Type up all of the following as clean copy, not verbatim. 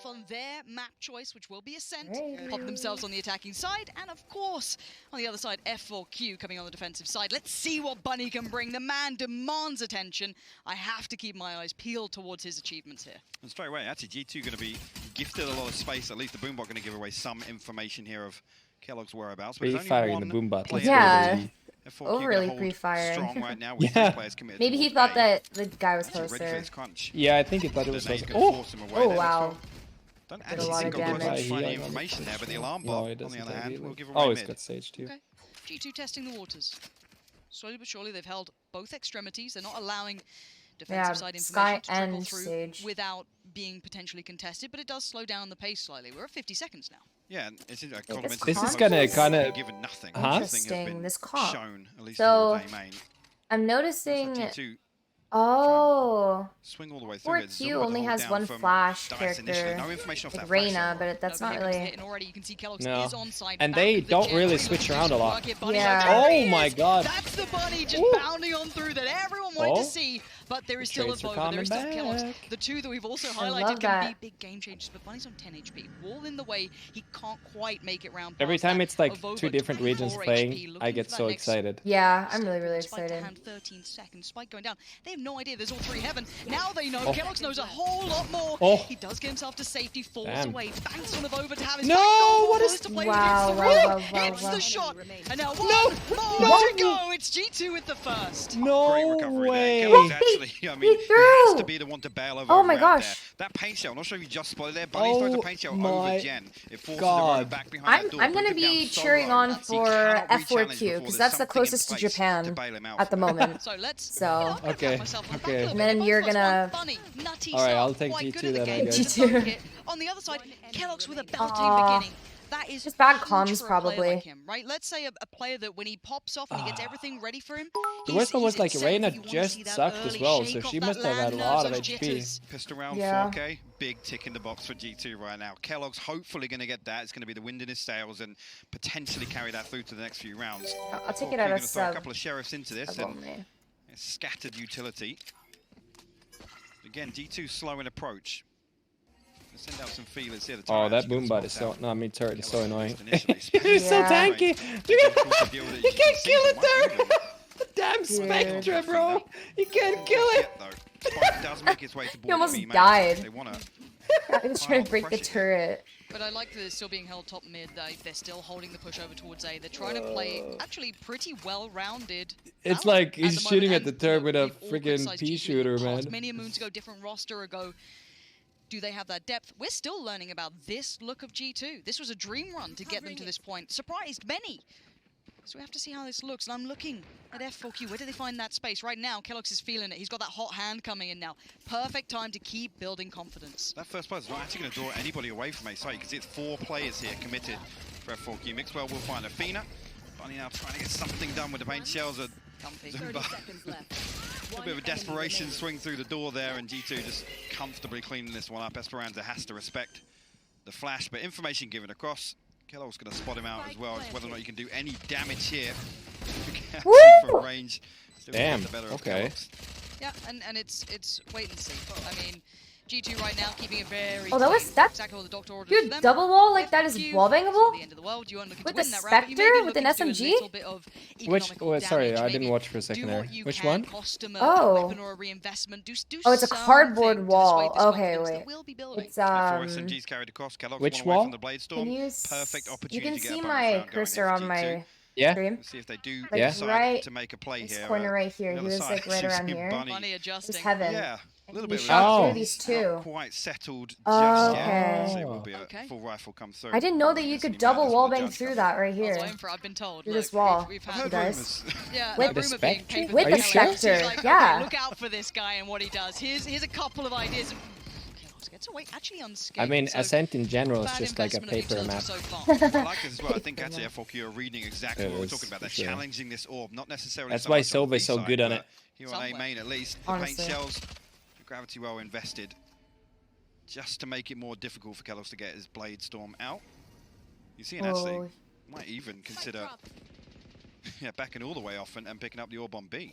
on their map choice, which will be Ascent, Hey. pop themselves on the attacking side, and of course, on the other side, F4Q coming on the defensive side. Let's see what Bunny can bring. The man demands attention. I have to keep my eyes peeled towards his achievements here. And straight away, actually, G2 going to be gifted a lot of space. At least the Boombot going to give away some information here of Kellogg's whereabouts. But Pre-firing the Boombot. Yeah. F4Q Overly hold pre-firing. strong right now with 3 players committed. Maybe he towards thought A. that the guy was Actually ready for closer. this crunch. Yeah, I think he thought it was Then closer. they could force him away Oh there as wow. well. Don't Did a actually lot think of I've got damage. much funny information there, but the alarm No, bot, it on the doesn't other hand, really. will give away Oh, he's mid. got Sage too. Okay. G2 testing the waters. Slowly but surely, they've held both extremities. They're not allowing defensive side Sky information to trickle and through Sage. without being potentially contested, but it does slow down the pace slightly. We're at 50 seconds now. Yeah, and it's like This is gonna kinda- given nothing. Huh? Nothing has Interesting, been this comp. shown, at least So- in the main. I'm So noticing. G2 Oh. swing all the way through it. 4Q Zumba only hold has down one from flash Dice initially. character. No information off Like that flash Reyna, though. but that's not Nobody really. hitting already. You can see Kellogg's No. is on side. And back they of the don't jet. really Bunny switch looking around a to lot. target Bunny. Yeah. There Oh he my is. god. That's the Bunny just Ooh. bounding on through that everyone wanted Oh. to see, but there is The still a trades are Bova, there is still coming Kellogg's. back. The two that we've also I love highlighted can that. be big game changers, but Bunny's on 10 HP. Wall in the way, he can't quite make it round Every past time that. it's like Avova, 2 different regions 24 playing, HP, looking I get for that so next excited. Yeah, I'm really Spike to excited. hand, 13 seconds. Spike going down. They have no idea. There's all 3 heaven. Now they know. Oh. Kellogg's knows a whole lot more. Oh. He does get himself to safety, falls Damn. away, banks on the Bova to have his No, back. what is- First to play Wow, against the wow, rim. wow, wow, Hits wow. the shot. And now one No, more no. to go. It's G2 with the first. No Great recovery way. there. Kellogg's actually, I mean, he has threw. to be the one to bail over Oh my around gosh. there. That paint shell, I'm not sure if you just spotted there, Bunny throws a Oh paint shell my over Gen. It forces God. the road back behind that door. I'm gonna brings him be down so cheering low. on He for cannot F4Q re-challenge before because there's that's the something in closest to place to Japan bail him out at the from that. moment. So let's. So- I'm gonna Okay, pat myself on the back okay. a little And bit. then Both you're of us gonna- want Bunny, nutty All right, start, I'll take quite G2 good at the then, I game, guess. just G2. dunk it. On the other side, Kellogg's with a belting Aw. beginning. That is Just bad huge comms, for a player probably. like him, right? Let's say a player that when he pops off and he gets everything ready for him. The he's- worst one was he's like set. Reyna You wanna just see that sucked as early well, shake so off she that must have had a land lot nerves, of those HP. jitters. Pissed around Yeah. 4K, big tick in the box for G2 right now. Kellogg's hopefully going to get that. It's going to be the wind in his sails and potentially carry that through to the next few rounds. I'll take 4Q it out gonna of throw a sub. couple of sheriffs into this Of and only. scattered utility. Again, G2 slow in approach. Let's send out some feelers here. The Oh, turret that actually gonna Boombot is swap so... out. No, I mean turret is so Kellogg's annoying. missed initially. He's so Yeah. tanky! Difficult to deal with it. You You can't can see kill the it, white turret! movement. The damn Dude. Spectre, bro! You can't kill it! Yet, though. Spike does make its way to He almost B main. died. They want to I was trying to break the turret. But I like that they're still being held top mid. They're still holding the push over towards A. They're trying to play actually pretty well-rounded. It's Valorant like at he's the shooting moment, at the and turret look, with a we've all freaking criticised pea G2 in the shooter, past, man. Many a moons ago, different roster ago. Do they have that depth? We're still learning about this look of G2. This was a dream run to get them to this point. Surprised many. So we have to see how this looks. And I'm looking at F4Q. Where do they find that space? Right now, Kellogg's is feeling it. He's got that hot hand coming in now. Perfect time to keep building confidence. That first player is not actually going to draw anybody away from A side. You can see it's 4 players here committed for F4Q. Mixwell will find Athena. Bunny now trying to get something done with the paint shells. Comfy. Zumba. A bit of a desperation swing through the door there, and G2 just comfortably cleaning this one up. Esperanza has to respect the flash, but information given across. Kellogg's going to spot him out as well. It's whether or not you can do any damage here. From range. Still Damn, the better of okay. Kellogg's. Yeah, and it's wait and see. I mean, G2 right now keeping it very Oh, that was- clean. that- exactly what the doctor ordered Dude, for them. double wall like that is F4Q, wall it's not bangable? the end of the world. You aren't looking With to the win that round, but you may be Spectre? With an looking to do a SMG? little bit of Which... economical Oh, sorry, damage, I didn't maybe watch for a second do there. what you Which can, one? cost them Oh. a weapon or a reinvestment. Do Oh, it's a something cardboard to wall. dissuade this Okay, confidence that wait. we'll be building. It's Four SMGs carried across. Kellogg's Which one away wall? from the Blade Can Storm. you Perfect you opportunity can to get see a bonus my round going cursor if on G2 my Yeah? stream? Let's see if they do Like, decide right to make a play this here. corner right here. the He other was side, like right you around see here. Bunny. Bunny It was adjusting. heaven. Yeah, a little We bit shot Oh. through these two. not quite settled just Oh, yet. okay. So it will be a Okay. full rifle come through. I didn't know that you It's gonna could be madness double when wall the bang judge through comes that in. right I was here. waiting for. I've been told. Through Look, this wall. We've I've had heard guys. rumors. Yeah, With a the rumor being Spectre? papered With by the Kellogg's. Spectre, He's like, yeah. okay, look out for this guy and what he does. Here's a couple of ideas. Kellogg's gets away actually unscathed. I mean, so Ascent in general is bad just like a investment of paper utility map. so far. I like this as well. I think actually F4Q are reading exactly It what we're is, talking about. They're for sure. challenging this orb, not necessarily. That's so why much on the Silva is B so side, good on but it. Here on A Somewhere. main at least, the Honestly. paint shells, the gravity well invested, just to make it more difficult for Kellogg's to get his Blade Storm out. You see, and actually, Oh. might even consider backing all the way off and picking up the orb on B.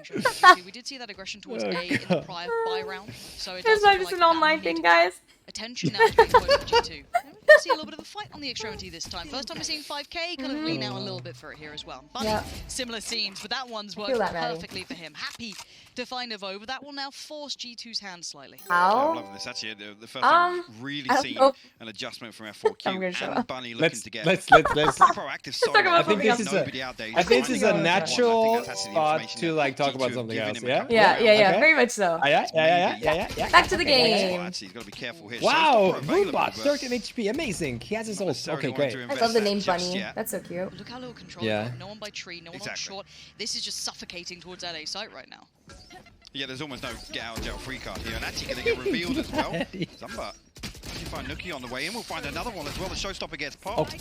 interesting. We did see that aggression towards Oh, A in the God. prior buy round, so it It's does not feel just like an that online mid thing, guys. Attention now to being put on G2. Now we can see a little bit of a fight on the extremity this time. First time we're seeing 5K, kind of lean out a little bit for it here as well. Bunny, similar scenes, but that one's worked perfectly for him. Happy to find a vote, but that will now force G2's hand slightly. I'm loving this. Actually, the first time we've really seen an adjustment from F4Q and Bunny looking to get let's proactive. Sorry, I think this is a natural spot to like talk about something else. Yeah. Yeah. Very much so. Yeah. Back to the game. Actually, he's got to be careful here. Wow, Moonbot, 13 HP, amazing. He has his ult. Okay, great. I love the name Bunny. That's so cute. Look how little control. Yeah. No one by tree, no one on short. This is just suffocating towards that A site right now. Yeah, there's almost no get out of jail free card here, and actually going to get revealed as well. Zumba. You find Nuki on the way in. We'll find another one as well. The showstopper gets popped.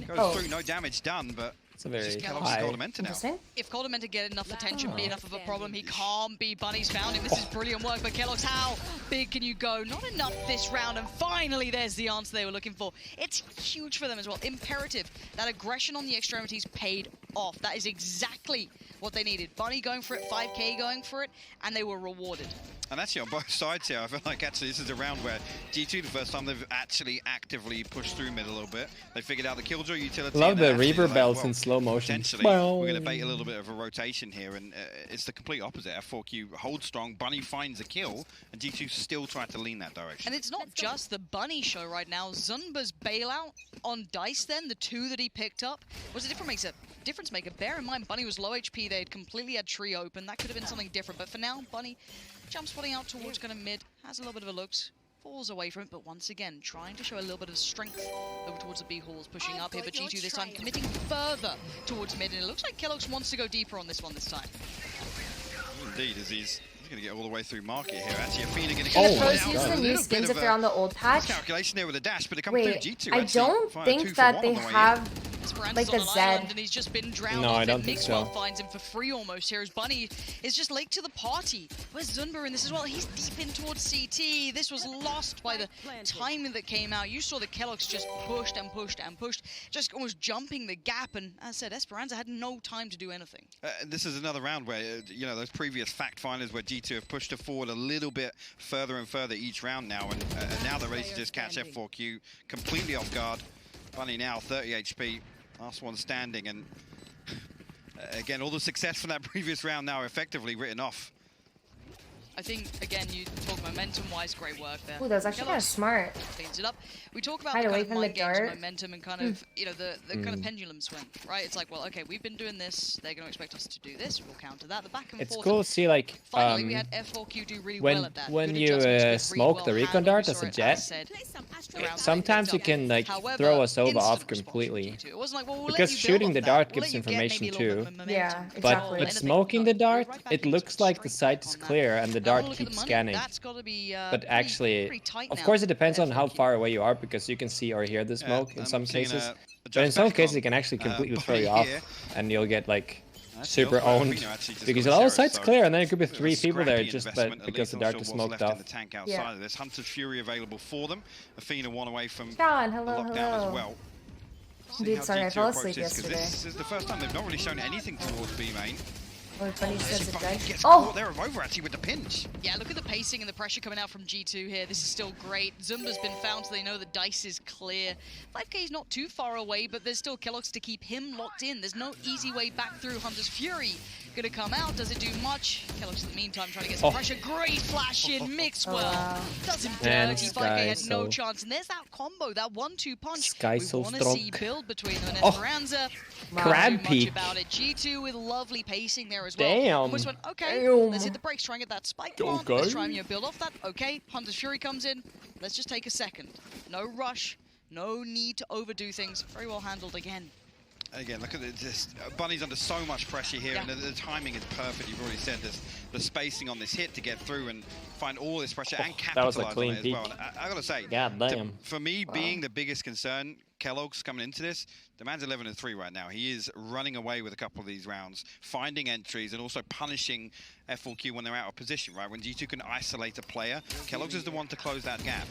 Goes through, no damage done, but it's a very high. Interesting. If Kolementa get enough attention, be enough of a problem, he can't be Bunny's founding. This is brilliant work, but Kellogg's, how big can you go? Not enough this round, and finally there's the answer they were looking for. It's huge for them as well. Imperative. That aggression on the extremities paid off. That is exactly what they needed. Bunny going for it, 5K going for it, and they were rewarded. And actually on both sides here, I feel like actually this is a round where G2, the first time they've actually actively pushed through mid a little bit. They figured out the Killjoy utility. Love the Reaper bells in slow motion. Potentially, we're going to bait a little bit of a rotation here, and it's the complete opposite. F4Q holds strong, Bunny finds a kill, and G2 still trying to lean that direction. And it's not just the Bunny show right now. Zunba's bailout on Dice then, the 2 that he picked up, was a difference maker. Bear in mind, Bunny was low HP. They had completely had tree open. That could have been something different. But for now, Bunny jump spotting out towards kind of mid, has a little bit of a looks, falls away from it, but once again, trying to show a little bit of strength over towards the B halls, pushing up here, but G2 this time committing further towards mid, and it looks like Kellogg's wants to go deeper on this one this time. Indeed, as he's going to get all the way through market here. Actually, Athena going to Can get the pros use the new skins if they're on the old patch? Calculation there with a dash, but it comes through G2. I don't think that they have like the Zed. And he's just been drowned. No, I don't think so. Finds him for free almost here as Bunny is just late to the party. Where's Zunba in this as well? He's deep in towards CT. This was lost by the timing that came out. You saw the Kellogg's just pushed and pushed and pushed, just almost jumping the gap. And as I said, Esperanza had no time to do anything. This is another round where, you know, those previous fact finders where G2 have pushed it forward a little bit further and further each round now. And now they're ready to just catch F4Q completely off guard. Bunny now 30 HP. Last one standing, and again, all the success from that previous round now effectively written off. I think, again, you talk momentum-wise, great work there. Ooh, that was actually kind of smart. Cleans it up. We talk about Hide the away kind of from the mind games and dart. momentum and kind of, you know, the kind of pendulum swing, right? It's like, well, okay, we've been doing this. They're going to expect us to do this. We'll counter that. The back and It's forth. cool to see, like, Finally, we had F4Q do really well at that. when Good you adjustments, really smoke well the recon handled. dart We as saw a it, jet, said, around sometimes the you top. can like However, throw a Sova off instant response from completely. G2. It wasn't like, well, we'll let Because you build shooting off the that. dart We'll gives let you get information maybe a little too. bit of momentum, Yeah, control, exactly. But anything smoking the you got. Go dart, right back it into looks like the straight site is on that. clear and the And dart look at the keeps money. scanning. That's got to be But actually, pretty tight of now course, it depends for on how F4Q. far away you are, because you can see or hear the smoke in and some I'm seeing cases. a But in jump some back cases, on, it can actually completely throw Bunny you off, here. and you'll get like That's super the other owned. Athena actually just Because got a oh, zero, site's so clear, and then it could be bit of a 3 people there scrappy just investment, because the at least. dart is Also what's smoked left off. in the tank outside of this. Hunter's Fury available for them. Athena one away from Sean, the hello, lockdown hello. as well. See Dude, how sorry, I G2 fell asleep approaches, 'cause yesterday. This is the first time they've not really shown anything towards B main. Oh, Bunny says it Bunny does. gets Oh! caught there over actually with the pinch. Yeah, look at the pacing and the pressure coming out from G2 here. This is still great. Zumba's been found, so they know the dice is clear. 5K is not too far away, but there's still Kellogg's to keep him locked in. There's no easy way back through. Hunter's Fury gonna come out. Does it do much? Kellogg's in the meantime trying to get some pressure. Great flash in, mixed well. wow. Does him Man, dirty. this 5K guy had is no so- chance. And there's that combo, that 1-2 punch. Sky we so want to see strong. build between them and Oh. Esperanza. Wow. Crab Not too much peek. about it. G2 with lovely pacing there as well. Damn. Almost went, okay, Damn. let's hit the brakes, try and get that spike Go, on. go. Let's try and build off that. Okay, Hunter's Fury comes in. Let's just take a second. No rush, no need to overdo things. Very well handled again. Again, look at it. Just Bunny's under so much pressure here, Yeah. and the timing is perfect. You've already said this. The spacing on this hit to get through and find all this pressure and that was capitalize a on clean it as peek. well. And I gotta say, God damn. for me, being the biggest concern, Kellogg's coming into this. The man's 11-3 right now. He is running away with a couple of these rounds, finding entries, and also punishing F4Q when they're out of position. Right, when G2 can isolate a player, Kellogg's is the one to close that gap.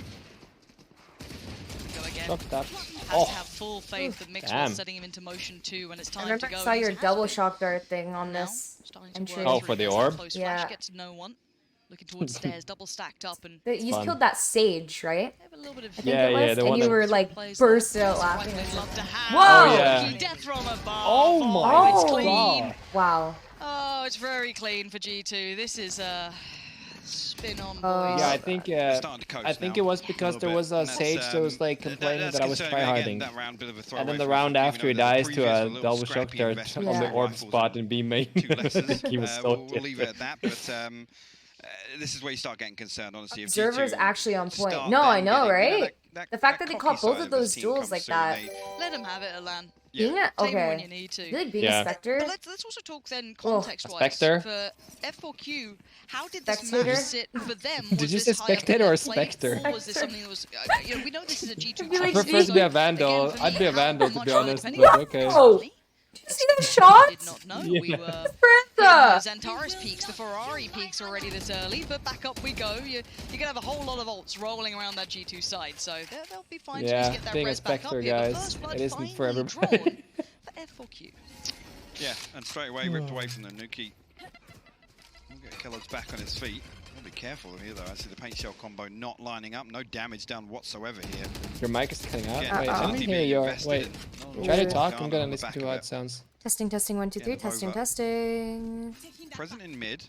Go again. Shot that. Has Oh, to have full faith that Mix damn. was setting him into motion too, and it's I time remember to I go. saw your He's double happy shock dart thing on now, this starting to entry. work Oh, through for the this. orb? Close Yeah. flash gets no one. Looking towards stairs, double stacked up, and You killed that sage, right? have a little bit of I think it was, the and one you that were like bursting out laughing. Whoa! Oh, yeah. Death from above. Oh my it's clean. God. Wow. Oh, it's very clean for G2. This is a spin on, boys. Yeah, I think it was because there was a sage that was like complaining that I was tryharding. And then the round after he dies to a double shock dart on the orb spot in B main. I think he was so we'll leave it at that, but this is where you start getting concerned, honestly. Observer's actually on point. No, I know, right? The fact that they caught both of those duels like that. Let them have it, Alan. Yeah. Take them when Okay. you need to. You like being a Spectre? But let's also talk then context-wise. Spectre? For F4Q, how did this Spectator? match sit for them? Did you say Spectator or Spectre? Or was this something that was, you know, we know this is a G2 I I team, prefer to be a Vandal. again, I'd be a Vandal, to be honest, much but okay. Oh! Did you see them Did shots? not know we were Brenda! the Zentaris peaks, the Ferrari peaks already this early, but back up we go. You're gonna have a whole lot of ults rolling around that G2 side, so they'll be fine to just get their being a res back up Spectre, here. The guys, first blood it isn't for finally everybody. drawn for F4Q. Yeah, and straight away ripped away from the Nuki. We'll get Kellogg's back on his feet. We'll be careful here though. I see the paint shell combo not lining up. No damage done whatsoever here. Your mic is cutting out. Yeah, Wait, let me Multi hear being your. invested Wait, in. try to Ooh. talk. I'm On gonna the listen back to of how it. it sounds. Testing, testing, 1, 2, 3. Testing, Nova. testing. Present in mid.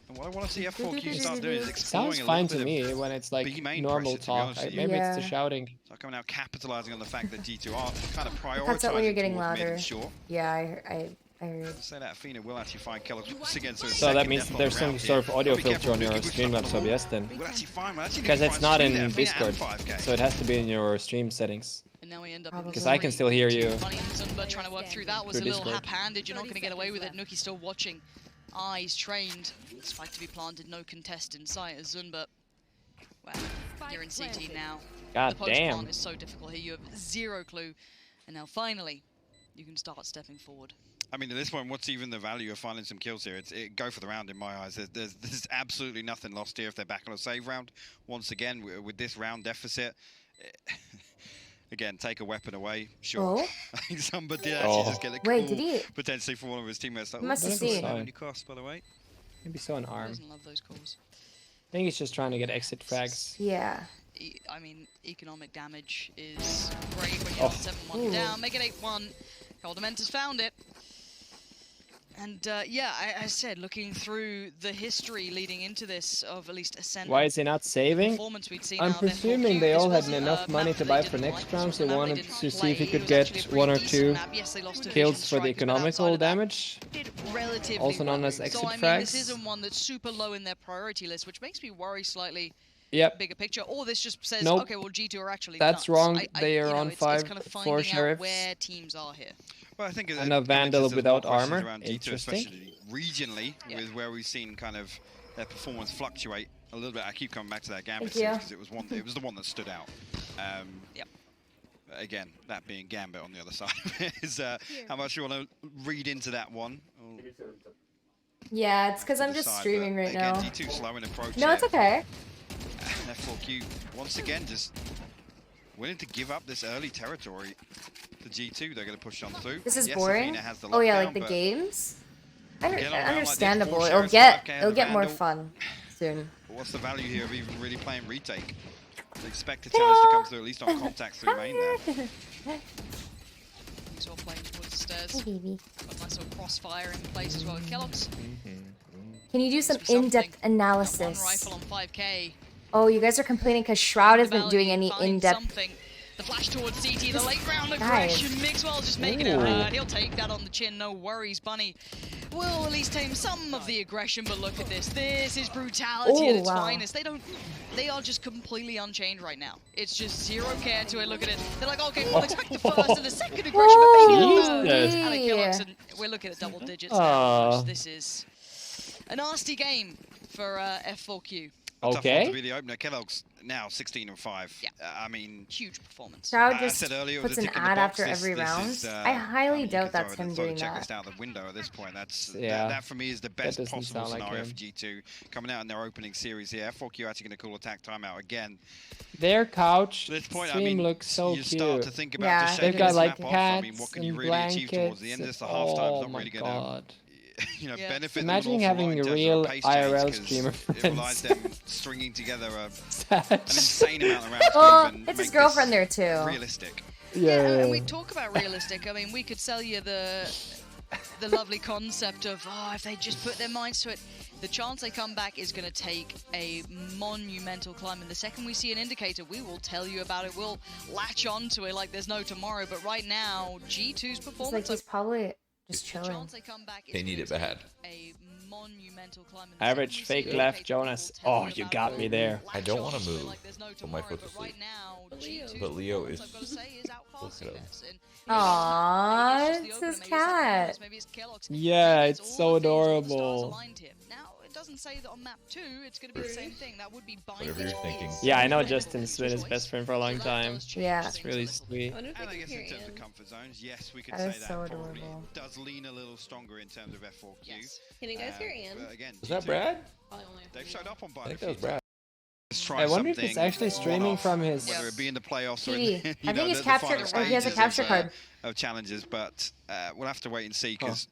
And what I want to see F4Q start doing is exploring Sounds a fine little to bit me of when it's like B-main normal pressure, to be talk. honest with you. Maybe it's the Yeah. shouting. Start coming out, capitalizing on the fact that G2 are kind of prioritizing Cuts out when you're getting towards mid louder. and short. Yeah, I heard. Say that Athena will actually find Kellogg once again. So that means that there's some sort of audio filter on your Streamlabs OBS then. Because it's not in Discord, so it has to be in your stream settings. And now we end up Probably. Because I can still hear you. Funny and Zumba trying to work through that was Through a little Discord. hap-handed. You're not going to get away with it. Nuki's still watching. Eyes trained. Spike to be planted. No contest in sight as Zunba. Well, you're in CT now. God The post damn. plant is so difficult here. You have zero clue. And now finally, you can start stepping forward. I mean, at this point, what's even the value of finding some kills here? Go for the round in my eyes. There's absolutely nothing lost here if they're back on a save round. Once again, with this round deficit, again, take a weapon away. Sure. Oh? I think somebody did actually just get a call, Wait, did he? potentially for one of his teammates. Like, Must have "Ooh, seen. how many costs, by the way?" Maybe so an He arm. doesn't love those calls. I think he's just trying to get exit frags. Yeah. I mean, economic damage is great when Oh. you're 7-1 down. Make it 8-1. Coldamentus found it. And yeah, I said, looking through the history leading into this of at least Ascent. Why is he not saving? Performance we'd seen I'm out of presuming F4Q. they This all had wasn't enough a money map to that buy they for didn't next like. round, This so was they a map wanted they didn't to see if he play. could It was get actually a pretty 1 or decent 2 map. Yes, they lost to kills Vision for the Strike, but outside economical of that, damage. did relatively Also known well. as exit So I mean, frags. this isn't one that's super low in their priority list, which makes me worry slightly. Yep. Bigger picture, or this just says, Nope. okay, well, G2 are actually That's nuts. wrong. They you are know, on it's 5 kind of for finding out sheriffs. where teams are here. Well, I think And a Vandal without armor. Around G2, Interesting. especially regionally, with where we've seen kind of their performance fluctuate a little bit. I keep coming back to that Gambit Thank you. because it was the one that stood out. Yep. Again, that being Gambit on the other side is how much you want to read into that one. Yeah, it's because I'm just Decide, streaming but right again, now. G2 slow in approach. No, it's okay. F4Q once again just willing to give up this early territory to G2. They're going to push on through. This is Yes, boring. Athena has the Oh yeah, lockdown, like the but games. Get on around like this, Understandable. 4 It'll shares, get 5K it'll the get more Vandal. fun soon. What's the value here of even really playing retake? They expect the challenge to come through at least on contact through main there. He's all playing towards the stairs. Hey, baby. Got a nice little crossfire in place as well with Kellogg's. Can you do some Must be something. in-depth Got one analysis? rifle on 5k. Oh, you guys are complaining because Shroud hasn't Value, doing any find in-depth. something. The flash towards CT, the late round Guys. aggression. Mixwell just making it Ooh. hurt. He'll take that on the chin, no worries. Bunny will at least tame some of the aggression, but look at this. This is brutality at its finest. They are just completely unchained right now. It's just zero care to it. Look at it. They're like, okay, we'll expect the first and the second aggression, but maybe the third. Jesus. And a Kellogg's, and we're looking at double digits now. Aw. This is a nasty game for F4Q. Tough one Okay. to be the opener. Kellogg's now 16-5. Yeah. I mean, Huge performance. Shroud I just said earlier, puts the an tick in the ad box, after this every round. is, I highly you doubt can that's throw him the doing checklist that. out the window at this point. That's Yeah. that for me is the best doesn't possible sound like scenario him. for G2 coming out in their opening series here. F4Q actually going to call attack timeout again. Their couch At this point, I stream mean, looks so you cute. start to think about Yeah, just they've shaking got, this like, map off. I mean, cats what can you and really achieve towards the end? blankets This the and- halftime is oh not my really going God. to you know, benefit Imagine them having real IRL streamer friends. It relies them stringing together an insane amount of rounds. Well, it's his girlfriend there too. Realistic. Yeah, and we talk about realistic. I mean, we could sell you the lovely concept of, oh, if they just put their minds to it, the chance they come back is going to take a monumental climb. And the second we see an indicator, we will tell you about it. We'll latch onto it like there's no tomorrow. But right now, G2's performance... It's like he's probably just chilling. They need it bad. A monumental climb. Average fake left, Jonas. Oh, you got me there. I don't want to move, but my foot's asleep. But Leo is... Look at him. Aww, it's his cat. Yeah, it's so adorable. Now, it doesn't say that on map 2 it's going to be the same thing. That would be binding. Whatever you're thinking. Yeah, I know Justin's been his best friend for a long time. Yeah. It's really sweet. And I guess in terms of comfort zones, yes, we could say that probably does lean a little stronger in terms of F4Q. Yes. Can you guys hear Ian? Again, is that Brad? They've showed up on I think that was Brad. I wonder if it's actually streaming from his... Whether it be in the playoffs or in, I think he's captured, or he has a capture card. Of challenges, but we'll have to wait and see because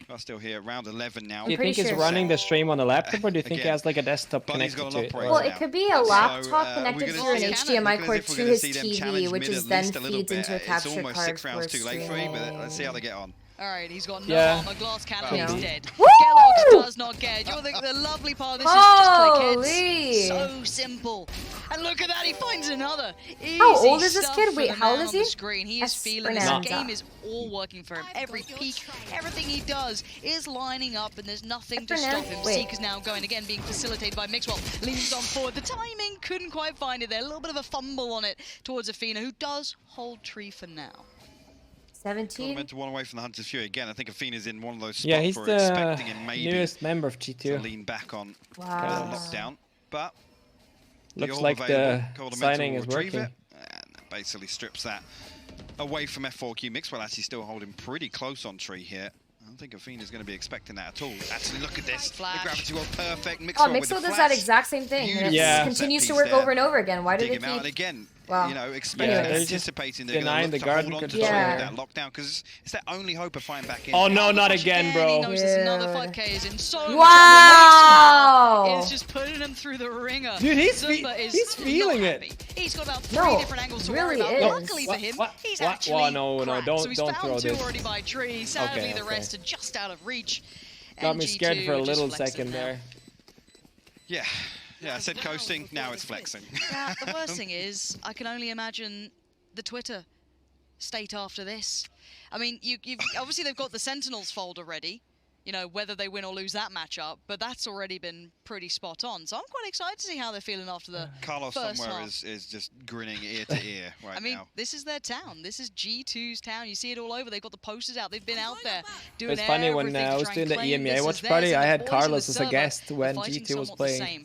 we're still here at round 11 now. Do you think he's running the stream on a laptop, or do you think he has like a desktop connected to it? Well, it could be a laptop connected through an HDMI cord to his TV, which is then feeds into a capture card. It's almost 6 rounds too late for me, but let's see how they get on. Alright, he's got no armor, glass cannon, he's dead. Woo! Kelox does not get. You're the lovely part of this is just play kids. So simple. And look at that, he finds another. How old is this kid? Wait, how old is he? Screen. He is feeling this game is all working for him. Every peak, everything he does is lining up, and there's nothing to stop him. Seek is now going again, being facilitated by Mixwell. Leans on forward. The timing couldn't quite find it there. A little bit of a fumble on it towards Afina, who does hold tree for now. 17. Meant to one away from the Hunter's Fury again. I think Afina's in one of those spots yeah, he's where the expecting him maybe newest member of G2 to lean back on the lockdown, but looks like the signing is working. And that basically strips that away from F4Q. Mixwell actually still holding pretty close on tree here. I don't think Afina's going to be expecting that at all. Actually, look at this. The gravity was perfect. Mixwell does that exact same thing. And it continues to work over and over again. Why do they keep... again, wow. you know, anticipating they're going to hold on to that lockdown because it's their only hope of fighting back in. Oh no, not again, bro. He knows there's another 5k is in so wow! It's just putting him through the ringer. Dude, he's feeling it. He's got about 3 different angles to worry about. Luckily for him, he's actually no, don't so he's throw found this. 2 already by tree. Sadly, the rest are just out of reach. Got me scared for a little second there. Yeah, I said coasting, now it's flexing. Yeah, the worst thing is, I can only imagine the Twitter state after this. I mean, you've obviously they've got the Sentinels fold already, you know, whether they win or lose that matchup, but that's already been pretty spot on. So I'm quite excited to see how they're feeling after the Carlos first somewhere half. is just grinning ear to ear right now. I mean, this is their town. This is G2's town. You see it all over. They've got the posters out. They've been out there doing It's funny when I was doing the EMEA watch party, I had Carlos as a guest when G2 was playing.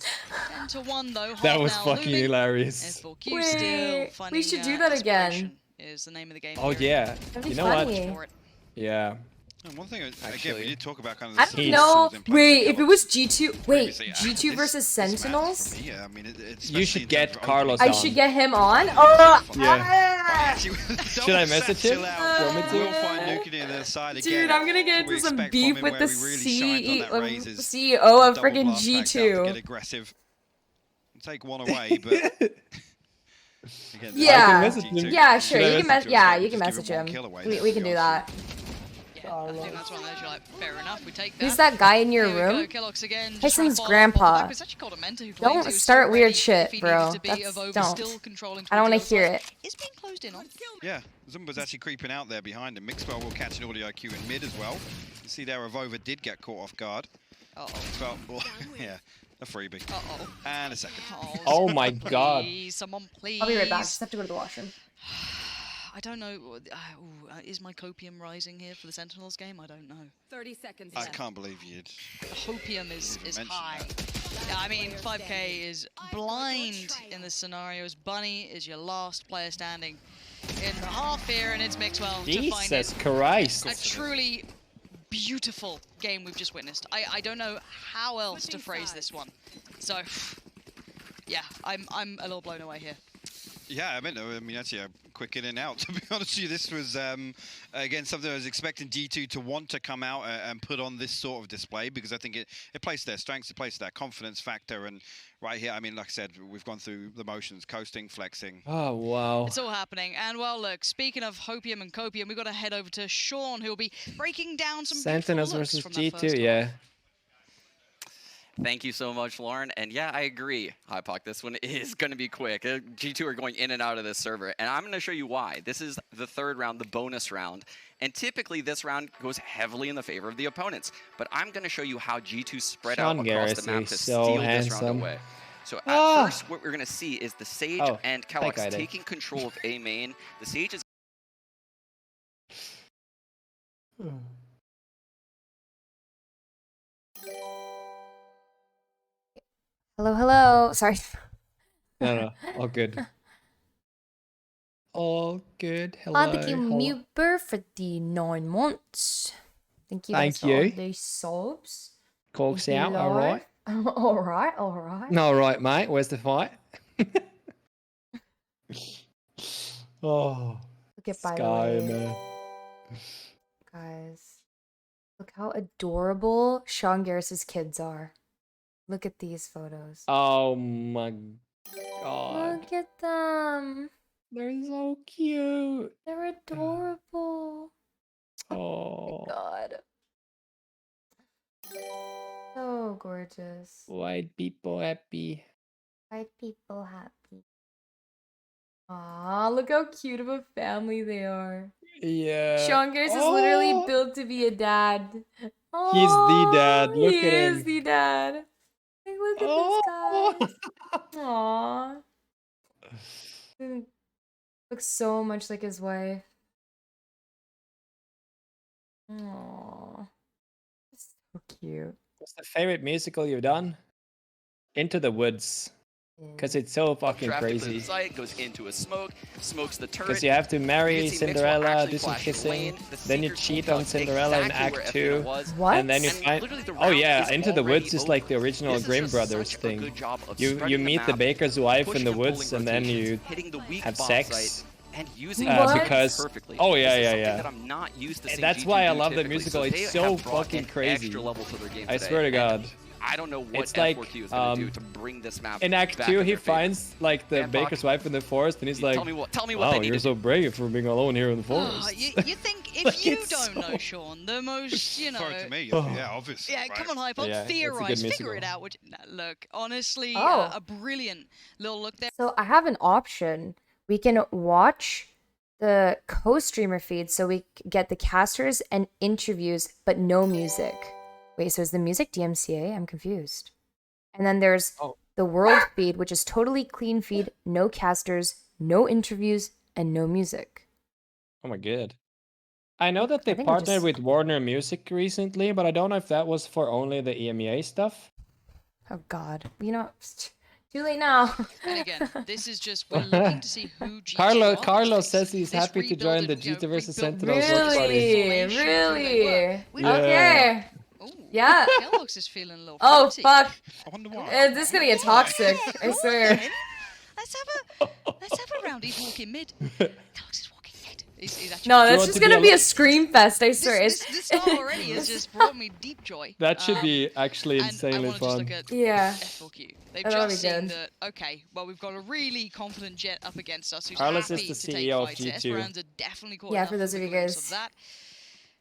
10-1 though. That was fucking hilarious. F4Q still finding, we should do that again. Is the name of the game. Oh yeah. You know what? Yeah. And one thing, again, we did talk about kind of I don't know. Wait, if it was G2, wait, G2 versus Sentinels? Yeah, I mean, it's you should get Carlos on. I should get him on? Oh! Yeah. Should I message him? Dude, I'm gonna get into some beef with the CEO of friggin' G2. Get aggressive. Take one away, but... Again, yeah, sure. You can message him. We can do that. I think that's one of those you're like, fair enough, we take that. Who's that guy in your room? Tyson's grandpa. Don't start weird shit, bro. Don't. I don't want to hear it. It's being closed in on. Yeah, Zumba's actually creeping out there behind him. Mixwell will catch an audio IQ in mid as well. You see there, Avova did get caught off guard. Mixwell, yeah, a freebie. And a second. Oh my god. Someone please. I'll be right back. Just have to go to the washroom. I don't know. Is my copium rising here for the Sentinels game? I don't know. 30 seconds I can't believe you'd... The copium is high. Yeah, I mean, 5k is blind in this scenario. As Bunny is your last player standing in the half here, and it's Mixwell to find it. Jesus Christ. A truly beautiful game we've just witnessed. I don't know how else to phrase this one. So, yeah, I'm a little blown away here. Yeah, I mean, actually, quick in and out. To be honest with you, this was, again, something I was expecting G2 to want to come out and put on this sort of display, because I think it plays to their strengths, it plays to their confidence factor. And right here, I mean, like I said, we've gone through the motions, coasting, flexing. Oh, wow. It's all happening. And, well, look, speaking of hopium and copium, we've got to head over to Sean, who will be breaking down some Sentinels versus G2, yeah. Thank you so much, Lauren. And yeah, I agree, Hypoc. This one is going to be quick. G2 are going in and out of this server. And I'm going to show you why. This is the third round, the bonus round. And typically, this round goes heavily in the favor of the opponents. But I'm going to show you how G2 spread out across the map to steal this round away. So at first, what we're going to see is the Sage and Kyedae taking control of A main. The Sage is... Hello, hello. Sorry. No, all good. All good. Hello. Thank you, Muber, for the 9 months. Thank you guys for all the subs. Corks out, alright. Alright. No, alright, mate. Where's the fight? Oh. Look at by Sky, the way. man. Guys. Look how adorable Sean Garris's kids are. Look at these photos. Oh my god. Look at them. They're so cute. They're adorable. Oh my god. So gorgeous. White people happy. White people happy. Aw, look how cute of a family they are. Yeah. Sean Garris is literally built to be a dad. Aww, he's the dad. Look at him. He is the dad. Like, look at this guy. Aww. Looks so much like his wife. Aww. So cute. What's the favorite musical you've done? Into the Woods. Because it's so fucking crazy. Site, goes into a smoke, smokes the turret. Because you have to marry Cinderella, do some kissing, then you cheat on Cinderella in Act 2, what? and then you find... Oh yeah, Into the Woods is like the original Grimm Brothers thing. You meet the baker's wife in the woods, and then you have sex. And using because oh yeah. That I'm not used to and that's why I love the musical. It's so fucking crazy. I swear to God. I don't know what it's like, F4Q is going to do to bring this map in Act 2, he finds like the baker's wife in the forest, and he's like, tell me what "Wow, they need you're so brave for being alone here in the forest." You think if you don't know, Sean, the most, you know... Sorry to me, yeah, obviously. Yeah, right? Come on, Hypod, theorize, figure it out. Look, honestly, a brilliant little look there. So I have an option. We can watch the co-streamer feed so we get the casters and interviews, but no music. Wait, so is the music DMCA? I'm confused. And then there's the world feed, which is totally clean feed, no casters, no interviews, and no music. Oh my god. I know that they partnered with Warner Music recently, but I don't know if that was for only the EMEA stuff. Oh god. You know, too late now. And again, this is just, we're looking to see who G2 Carlos says he's happy to join the G2 vs Sentinels watch party. Really? Okay. Ooh, yeah. Kellogg's is feeling a little fancy. Fuck. I wonder why. This is gonna get toxic. I swear. Let's have a round. He's walking mid. Kellogg's is walking mid. He's no, that's just gonna be a scream fest. I swear. This style already has just brought me deep joy. That should be actually insanely fun. Yeah. F4Q. They've just seen that. Okay, well we've got a really confident Jet up against us. Who's Carlos happy is the to CEO take of fights. G2. Esperanza definitely caught yeah, for those of you guys.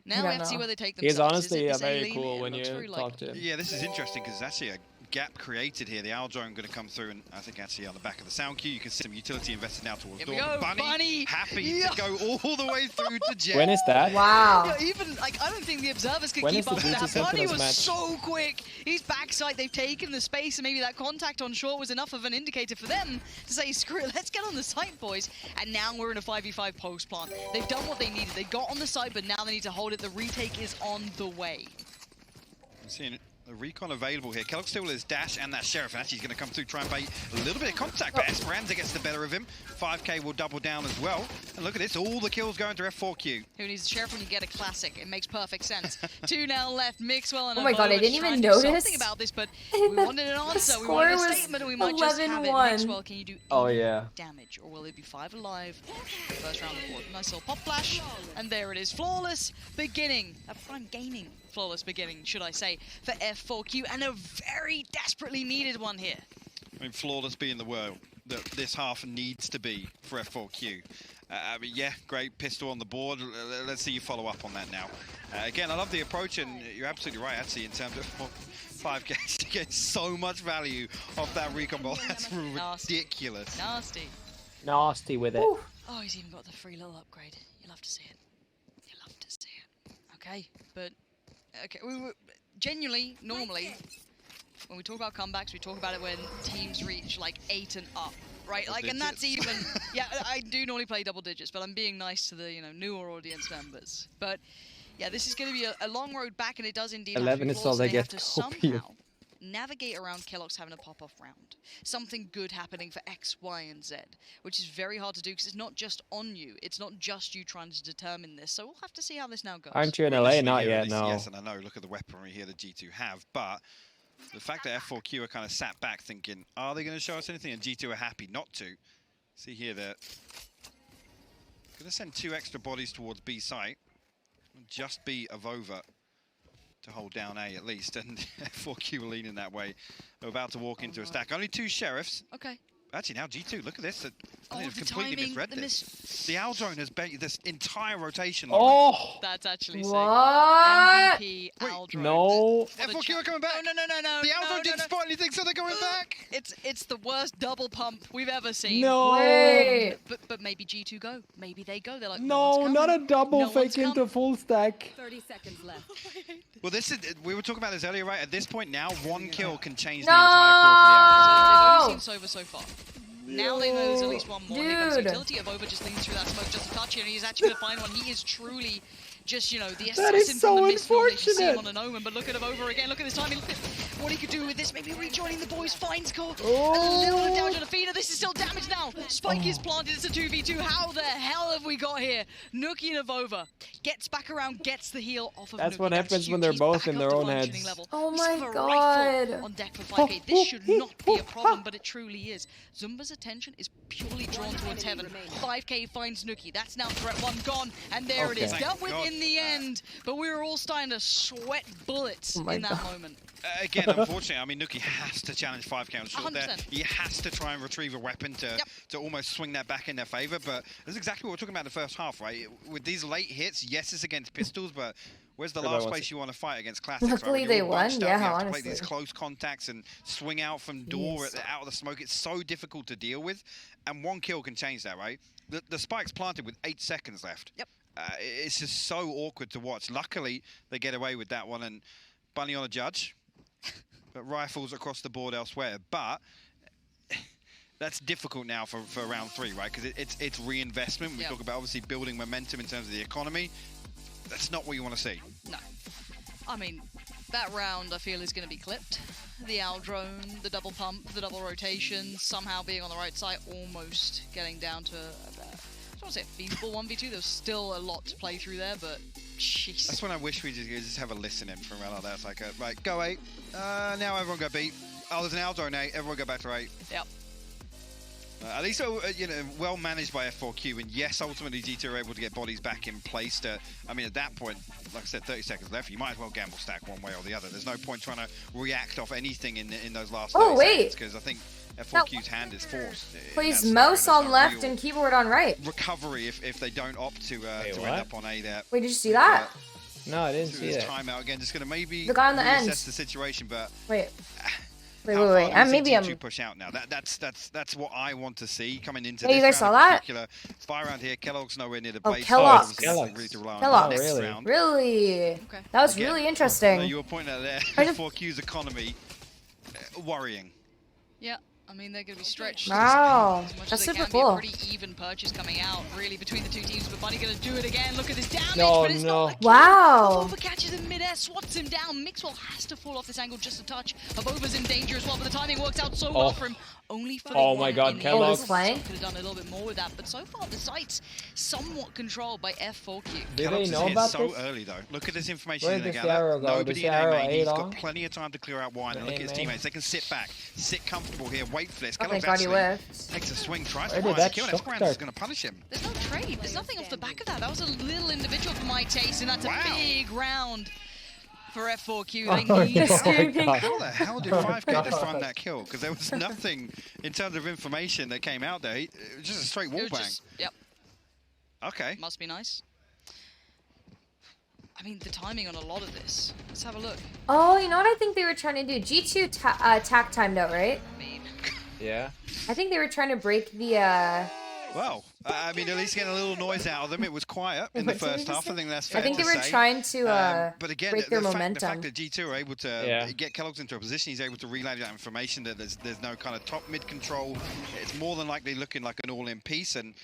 Now we have to see where they take them. He's honestly very cool when you talk to him. Yeah, this is interesting because actually a gap created here. The owl drone going to come through, and I think actually on the back of the sound queue, you can see some utility invested now towards door. Bunny happy to go all the way through to Jet. When is that? Wow. Yeah, even like I don't think the observers could keep up with that. Bunny was so quick. He's backside. They've taken the space, and maybe that contact on short was enough of an indicator for them to say, "Screw it, let's get on the site, boys." And now we're in a 5v5 post plant. They've done what they needed. They got on the site, but now they need to hold it. The retake is on the way. I'm seeing The recon available here. Kellogg still is dash and that sheriff, and actually he's going to come through, try and bait a little bit of contact, but Esperanza gets the better of him. 5k will double down as well. And look at this, all the kills going to F4Q. Who needs the sheriff when you get a classic? It makes perfect sense. 2 now left, Mixwell and Oh my god, I didn't even notice notice something about this, but we wanted an answer. We wanted a statement, and we might just have it. Mixwell, can you do any damage, or will it be 5 alive? First round of 4. Nice little pop flash, and there it is. Flawless beginning. A prime gaming flawless beginning, should I say, for F4Q, and a very desperately needed one here. I mean, flawless being the word that this half needs to be for F4Q. I mean, yeah, great pistol on the board. Let's see you follow up on that now. Again, I love the approach, and you're absolutely right, actually, in terms of 5k to get so much value off that recon ball. That's ridiculous. Nasty. Nasty with it. Ooh. Oh, he's even got the free little upgrade. You love to see it. You love to see it. Okay, but okay, we were genuinely, normally, when we talk about comebacks, we talk about it when teams reach like 8 and up, right? Double like, digits. and that's even, yeah, I do normally play double digits, but I'm being nice to the, you know, newer audience members. But yeah, this is going to be a long road back, and it does indeed 11 is all they get to somehow navigate around Kellogg's having a pop-off round. Something good happening for X, Y, and Z, which is very hard to do because it's not just on you. It's not just you trying to determine this. So we'll have to see how this now goes. Aren't you in LA? Not yet, no. Yes, and I know, look at the weaponry here that G2 have, but the fact that F4Q are kind of sat back thinking, are they going to show us anything? And G2 are happy not to. See here, they're going to send 2 extra bodies towards B site. Just B of over to hold down A at least, and F4Q are leaning that way. They're about to walk into a stack. Only 2 sheriffs. Okay. Actually, now G2, look at this. I the completely timing, misread this. The Owl drone has baited this entire rotation. Oh! That's actually sick. What? MVP Owl drone. No. F4Q are coming back. No. The Owl drone didn't spot anything, so they're going back. It's the worst double pump we've ever seen. No. Wait. But maybe G2 go. Maybe they go. They're like, No, not a double No one's fake into come. full stack. 30 seconds left. Well, this is. We were talking about this earlier, right? At this point now, 1 kill can change No. the entire course of the Owl drone. They've only seen Sova so far. Now they know there's at least one more. Here comes Dude. utility of Over just leaning through that smoke just a touch here, and he's actually going to find one. He is truly just, you know, the That is assassin so from the mist normally you see him unfortunate. on an Omen. But look at him Over again. Look at this timing. Look at what he could do with this. Maybe rejoining the boys. Finds Cole. A little bit of damage on the feeder. This is still damage now. Spike is planted. It's a 2v2. How the hell have we got here? Nuki and Over gets back around, gets the heal off of That's Nuki. what happens huge. when they're He's both back in up their to own functioning heads. level. Oh We my still have a rifle god. on deck for 5k. This should not be a problem, but it truly is. Zumba's attention is purely drawn towards heaven. 5k finds Nuki. That's now threat 1 gone, and there it is. Thank Dealt with God in the end, but we were all starting to sweat bullets Oh my in that God. moment. Again, unfortunately, I mean, Nuki has to challenge 5k on short there. 100%. He has to try and retrieve a weapon to almost swing that back in their favor. But that's exactly what we're talking about in the first half, right? With these late hits, yes, it's against pistols, but where's the last place you want to fight against classics? Luckily right? they You're all won, bunched up, yeah, you have to honestly. play these close contacts and swing out from door Yes. out of the smoke. It's so difficult to deal with, and 1 kill can change that, right? The spike's planted with 8 seconds left. Yep. It's just so awkward to watch. Luckily, they get away with that one, and Bunny on a judge. But rifles across the board elsewhere. But that's difficult now for round 3, right? Because it's reinvestment. We talk about obviously building momentum in terms of the economy. That's not what you want to see. No. I mean, that round I feel is going to be clipped. The Owl drone, the double pump, the double rotation, somehow being on the right side, almost getting down to I don't want to say a feasible 1v2. There's still a lot to play through there, but jeez. That's when I wish we just have a listen in from around like that. It's like, right, go A. Now everyone go B. Oh, there's an Owl drone A. Everyone go back to A. Yep. At least, you know, well managed by F4Q, and yes, ultimately G2 are able to get bodies back in place. I mean, at that point, like I said, 30 seconds left. You might as well gamble stack one way or the other. There's no point trying to react off anything in those last 30 seconds, because I think F4Q's hand is forced. Please, mouse on left and keyboard on right. Recovery if they don't opt to end up on A there. Wait, did you see that? No, I didn't see that. Timeout again. Just gonna maybe The guy on the end. reassess the situation, but Wait. Wait. Maybe I'm. Push out now. That's what I want to see coming into Hey, this you guys round saw in that? particular. Fire round here. Kellogg's nowhere near the Oh, base. Kellogg's. So obviously really to rely on Kellogg's. the next Really? round. Really? Okay. That was Again, really interesting. You were pointing out there, I just- 4Q's economy, worrying. Yeah. I mean, they're going to be stretched. Wow, as much that's as they super can. Be a cool. pretty even purchase coming out, really, between the two teams. But Bunny going to do it again. Look at this damage, No, but it's no. not a kill. Wow. Over catches in midair, swats him down. Mixwell has to fall off this angle just a touch. Avova's in danger as well, but the timing works out so well for him. Only for the Oh one my God, in the Kellogg. end. He's flying. Could have done a little bit more with that, but so far the site's somewhat controlled by F4Q. Do Kellogg's they is know hit about so this? early though. Look at this information Where in the does gather. the arrow go? Nobody Does in the arrow A-main. He's A got long? plenty of time to clear out wine. And look at his A-main. teammates. They can sit back, sit comfortable here, wait for this. Oh my Kellogg's God, he actually whiffed. takes a swing, tries Where to did find the that kill. shot Esperanza start? is going to punish him. There's no trade. There's nothing off the back of that. That was a little individual for my taste, and that's Wow. a big round for F4Q. Oh, They no. need How the hell did 5K just find that kill? Because there was nothing in terms of information that came out there. It was just a straight wall It was bang. just- Yep, Okay. must be nice. I mean, the timing on a lot of this. Let's have a look. Oh, you know what I think they were trying to do? G2 tack timed out, right? I mean, Yeah. I think they were trying to break the Well, I mean, at least getting a little noise out of them. It was quiet in the What did first you half. say? I think that's fair I think to they were say. trying to But again, break their the momentum. fact that G2 are able to get Kellogg's into a position, he's able to relay that information that there's no kind of top mid control. It's more than likely looking like an all-in piece. And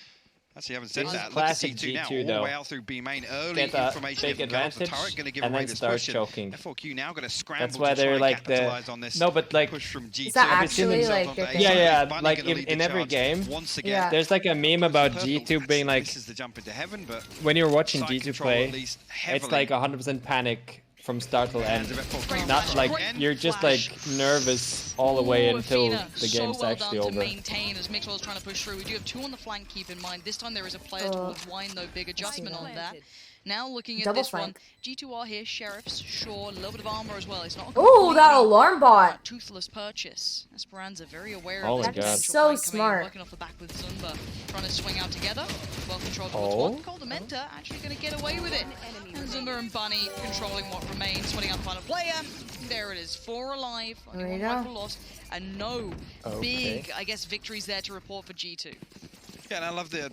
actually, haven't said This is that. Look at classic G2 now, G2 all the way though. out through B main. Early Get a information big from Kellogg's. The advantage turret going to give and away then this start push. choking. F4Q now going to scramble That's why to try they're and like the capitalize on this. no, but like Push from G2. Is that actually, like, their thing? yeah, Bunny like gonna lead the in every charge game. once again. Yeah. There's like a meme about G2 being like This is the jump into heaven, but when you're watching side G2 control play, at least it's heavily. like 100% panic from start till end. Great Not flash, like great you're just flash. like nervous all the way Ooh, until Athena, the game's so well actually done over. to maintain as Mixwell's trying to push through. We do have two on the flank, keep in mind. This time there is a player towards Wine, though. Big adjustment on that. Now looking at Double this flank. one, G2 are here, Sheriffs, sure, a little bit of armor as well. It's not a Oh, that completely alarm bot. toothless purchase. Esperanza very aware Oh of my this God. potential So flank coming in, smart. working off the back with Zumba, trying to swing out together. Well controlled Oh. towards one. Coldamenta actually going to get away with it. And Zumba and Bunny controlling what remains, sweating out the final player. There it is, 4 alive, only There you one go. rifle lost, and no Okay. big, I guess, victories there to report for G2. Yeah, and I love the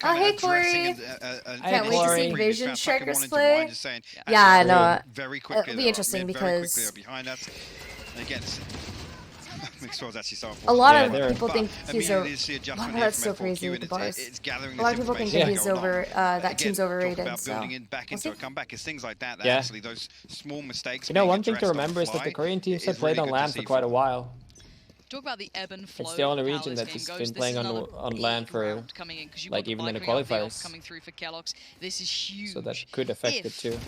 kind hey, of addressing Corey. Can't wait to see Vision Fucking Strikers wanted to play. wind, just saying, Yeah, actually, no, very quickly. it'll be they're interesting mid, very quickly because- they're behind us. And again, Mixwell's actually so A lot Yeah, of they're- people think he's over. Immediately see adjustment Wow, here that's from so F4Q, crazy with and the bars. it's gathering A lot of this people think information that he's going on. over. That Again, team's talk overrated. about So building in back we'll into see. a comeback. It's things like that. Yeah. Actually, those small mistakes. You know, being one thing to addressed on remember is that fly the Korean teams is have played really on good to LAN for see quite a from- while. Talk about the ebb and flow. the only of how region this that's game just goes. been This playing is on another LAN big for, round coming in, 'cause you've like, got even in the Viking out the off qualifiers. coming through for Kellogg's. This is huge. So that could affect it If too.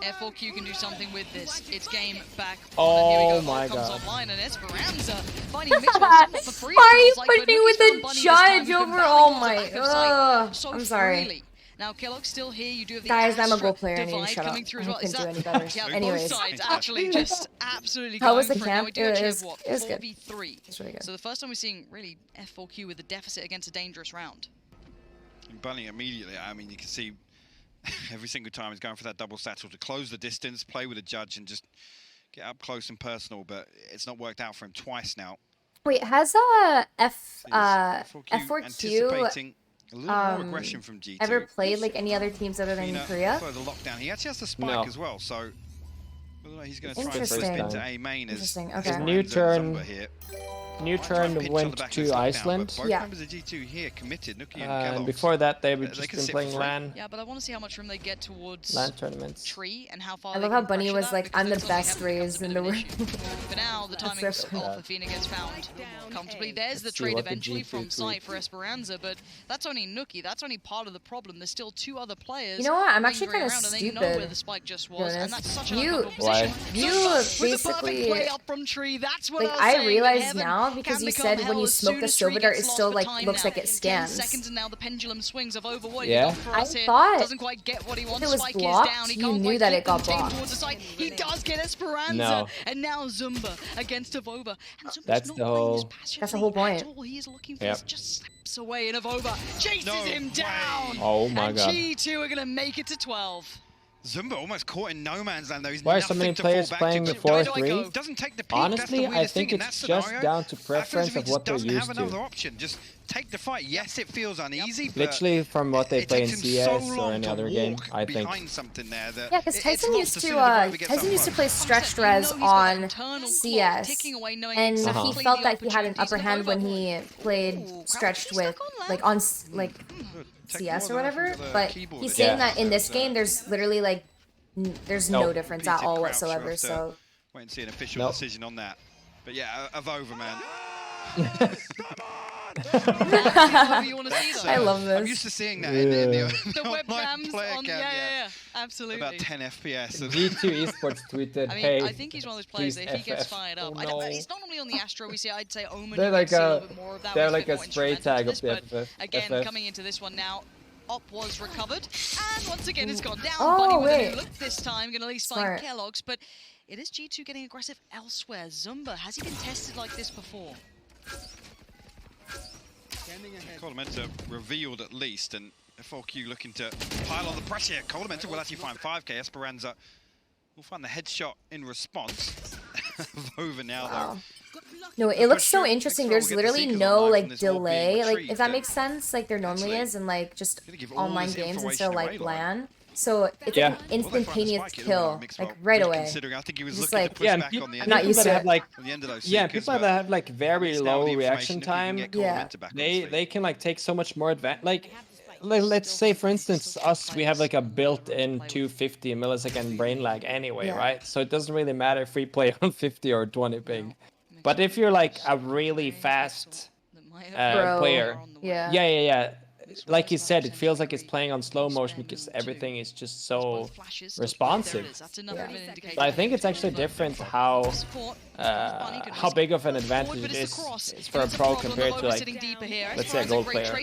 F4Q can do something with this. It's game back. Oh and here we go. my Comes God. online and Esperanza finding Mixwell somewhat for free. Why are you Feels like, but pushing Nuki's with found the Bunny this time, judge who can over? barely Oh close the my. back of sight so I'm sorry. freely. Now Kellogg's still here. You do have the Guys, I'm a Astra goal player. I need to divide shut coming up. through I as well. Is couldn't do that any better. yeah, Anyways. both sides actually just absolutely How was going the for it. Now camp? we do actually It have was- what, it was good. 4v3. It's really good. So the first time we're seeing really F4Q with a deficit against a dangerous round. And Bunny immediately, I mean, you can see every single time he's going for that double satchel to close the distance, play with a judge, and just get up close and personal. But it's not worked out for him twice now. Wait, has He's F4Q anticipating a little more aggression from G2. ever played like any other teams other than Fina Korea? for the lockdown. He actually has the spike No. as well, so whether or not he's going to try and Interesting. flip into A main as Interesting, as okay. Lorenzo New and turn. Zumba here. New Might try and turn pinch on the went back of to this lockdown, Iceland. but both Yeah. members of G2 here committed, Nuki and And Kellogg's. before that, they've They just can been sit playing for free. LAN, Yeah, but I want to see how much room they get towards LAN tournaments. tree and how far I they love can how Bunny pressure was that, like, because I'm the that's only best having raised become in the a bit of world. an issue. For now, the That's timing so of funny. Athena gets found comfortably. There's the Let's see trade what the eventually G2 from tweet. sight for Esperanza, but that's only Nuki. That's only part of the problem. There's still two other players. You know what? I'm actually lingering kinda around, and they know where stupid, the spike just was, and Jonas. that's such an You- uncomfortable Why? position. You Zumba with the basically- perfect play up from tree. That's what Like, I was I saying. realize Heaven now because can you become said when hell you as smoke soon the as tree soda dart, gets it lost still for like time looks now. like it 10 scans. seconds and now the pendulum swings of over. What Yeah. you got for us I here? thought Doesn't quite get what he wants. it was Spike blocked. is down. He You can't knew quite that keep it got them tamed blocked. towards the side. He does get Esperanza, No. and now Zumba against Avova. And Zumba's That's not the playing whole- as passionately That's the whole point. at all. He is looking for Yep. this, just slips away, and Avova chases No him way. down. Oh my and God. G2 are going to make it to 12. Zumba almost caught in no man's land though. He's Why are so nothing many to players fall back playing to. before Where do I 3? go? Doesn't take the peak. Honestly, that's the I weirdest think thing in it's that just scenario. down to F4Q preference of just what they're doesn't have used another to. option. Just take the fight. Yes, it feels uneasy, but literally from what they play in CS so or any other game, I think. Behind something there that Yeah, because Tyson used to play stretched res on CS, and he felt that he had an upper hand when he played stretched with on CS or whatever. But he's saying that in this game, there's literally like there's no difference at all whatsoever. So wait and see an official decision on that. But yeah, over, man. I love this. I'm used to seeing that in the webcams on, yeah, absolutely. About 10 FPS. G2 Esports tweeted, I mean, hey, I think he's one of those players that if he gets fired up, it's not normally on the Astro. We see, I'd say Omen. They're like a little bit more of that. They're like a spray tag of the FF. Again, coming into this one now. Op was recovered, and once again it's gone down. Oh, Bunny with wait. a new look this time, gonna at least find Kellogg's, but it is G2 getting aggressive elsewhere. Zumba, has he been tested like this before? Kolementa revealed at least, and F4Q looking to pile on the pressure. Kolementa will actually find 5k. Esperanza will find the headshot in response. Over now, though. No, it looks so interesting. There's literally no like delay, like if that makes sense, like there normally is in like just online games instead of like LAN. So it's like an instantaneous kill, like right away. Just like, I'm not used to it. Like, people that have like very low reaction time, they can like take so much more advantage. Like, let's say for instance us, we have like a built-in 250 millisecond brain lag anyway, right? So it doesn't really matter if we play on 50 or 20 ping. But if you're like a really fast player, like you said, it feels like it's playing on slow motion because everything is just so responsive. So I think it's actually different how big of an advantage it is for a pro compared to like, let's say a gold player.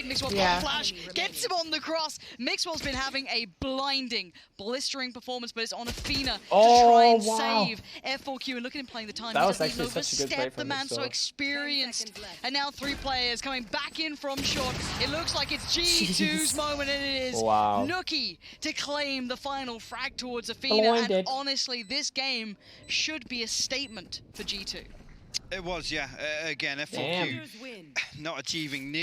Gets him on the cross. Mixwell's been having a blinding, blistering performance, but it's on Athena to try and save F4Q. And look at him playing the time. That was actually such a good play from the man so experienced. And now 3 players coming back in from short. It looks like it's G2's moment, and it is Nookie to claim the final frag towards Athena. And honestly, this game should be a statement for G2. It was, yeah. Again, F4Q not achieving near